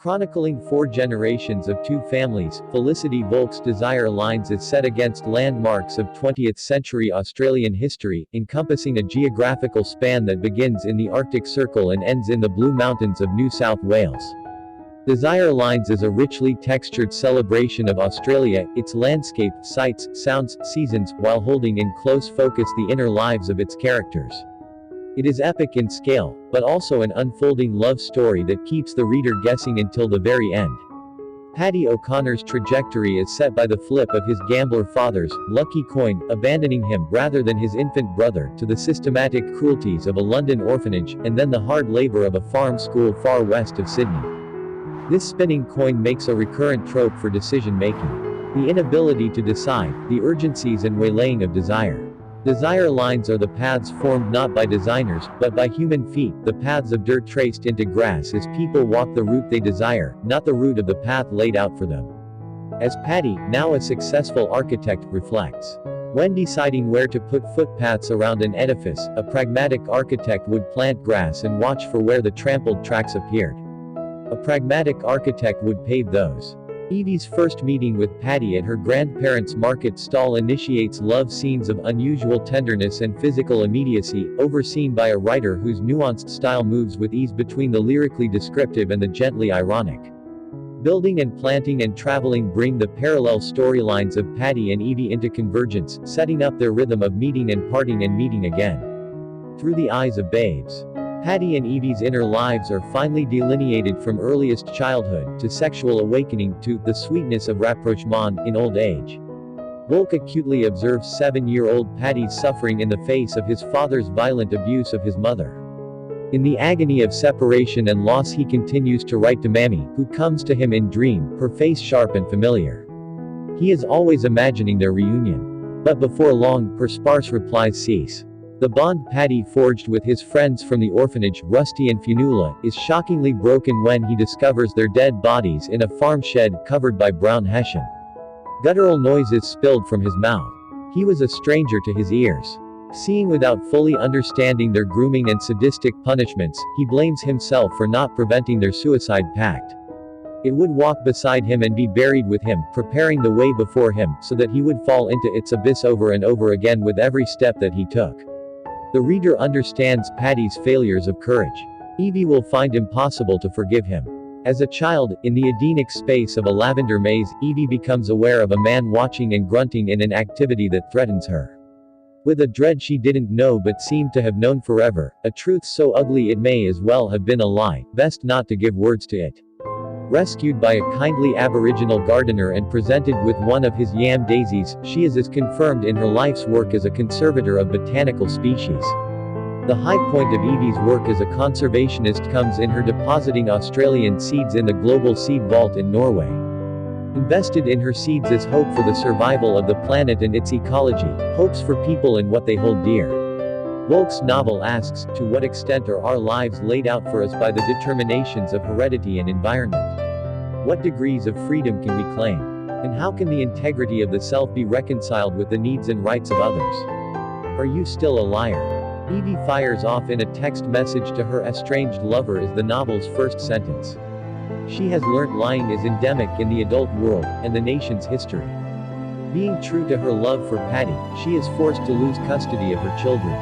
Chronicling four generations of two families, Felicity Volk's Desire Lines is set against landmarks of 20th-century Australian history, encompassing a geographical span that begins in the Arctic Circle and ends in the Blue Mountains of New South Wales. Desire Lines is a richly textured celebration of Australia, its landscape, sights, sounds, seasons, while holding in close focus the inner lives of its characters. It is epic in scale, but also an unfolding love story that keeps the reader guessing until the very end. Paddy O'Connor's trajectory is set by the flip of his gambler father's lucky coin, abandoning him, rather than his infant brother, to the systematic cruelties of a London orphanage, and then the hard labor of a farm school far west of Sydney. This spinning coin makes a recurrent trope for decision-making. The inability to decide, the urgencies and waylaying of desire. Desire lines are the paths formed not by designers, but by human feet, the paths of dirt traced into grass as people walk the route they desire, not the route of the path laid out for them. As Paddy, now a successful architect, reflects. When deciding where to put footpaths around an edifice, a pragmatic architect would plant grass and watch for where the trampled tracks appeared. A pragmatic architect would pave those. Evie's first meeting with Paddy at her grandparents' market stall initiates love scenes of unusual tenderness and physical immediacy, overseen by a writer whose nuanced style moves with ease between the lyrically descriptive and the gently ironic. Building and planting and traveling bring the parallel storylines of Paddy and Evie into convergence, setting up their rhythm of meeting and parting and meeting again. Through the eyes of babes. Paddy and Evie's inner lives are finely delineated from earliest childhood, to sexual awakening, to the sweetness of rapprochement in old age. Volk acutely observes 7-year-old Paddy's suffering in the face of his father's violent abuse of his mother. In the agony of separation and loss he continues to write to Mammy, who comes to him in dream, her face sharp and familiar. He is always imagining their reunion. But before long, her sparse replies cease. The bond Paddy forged with his friends from the orphanage, Rusty and Fionnuala, is shockingly broken when he discovers their dead bodies in a farm shed covered by brown hessian. Guttural noises spilled from his mouth. He was a stranger to his ears. Seeing without fully understanding their grooming and sadistic punishments, he blames himself for not preventing their suicide pact. It would walk beside him and be buried with him, preparing the way before him, so that he would fall into its abyss over and over again with every step that he took. The reader understands Paddy's failures of courage. Evie will find impossible to forgive him. As a child, in the Edenic space of a lavender maze, Evie becomes aware of a man watching and grunting in an activity that threatens her. With a dread she didn't know but seemed to have known forever, a truth so ugly it may as well have been a lie, best not to give words to it. Rescued by a kindly Aboriginal gardener and presented with one of his yam daisies, she is as confirmed in her life's work as a conservator of botanical species. The high point of Evie's work as a conservationist comes in her depositing Australian seeds in the Global Seed Vault in Norway. Invested in her seeds is hope for the survival of the planet and its ecology, hopes for people and what they hold dear. Volk's novel asks, to what extent are our lives laid out for us by the determinations of heredity and environment? What degrees of freedom can we claim? And how can the integrity of the self be reconciled with the needs and rights of others? Are you still a liar? Evie fires off in a text message to her estranged lover is the novel's first sentence. She has learnt lying is endemic in the adult world, and the nation's history. Being true to her love for Paddy, she is forced to lose custody of her children.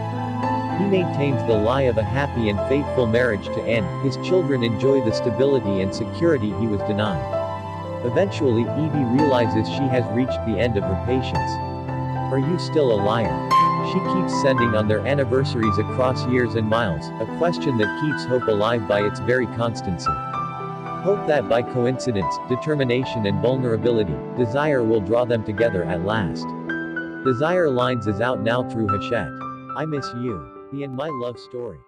He maintains the lie of a happy and faithful marriage to Anne. His children enjoy the stability and security he was denied. Eventually, Evie realizes she has reached the end of her patience. Are you still a liar? She keeps sending on their anniversaries across years and miles, a question that keeps hope alive by its very constancy. Hope that by coincidence, determination and vulnerability, desire will draw them together at last. Desire Lines is out now through Hachette. I Miss You. The And My Love Story.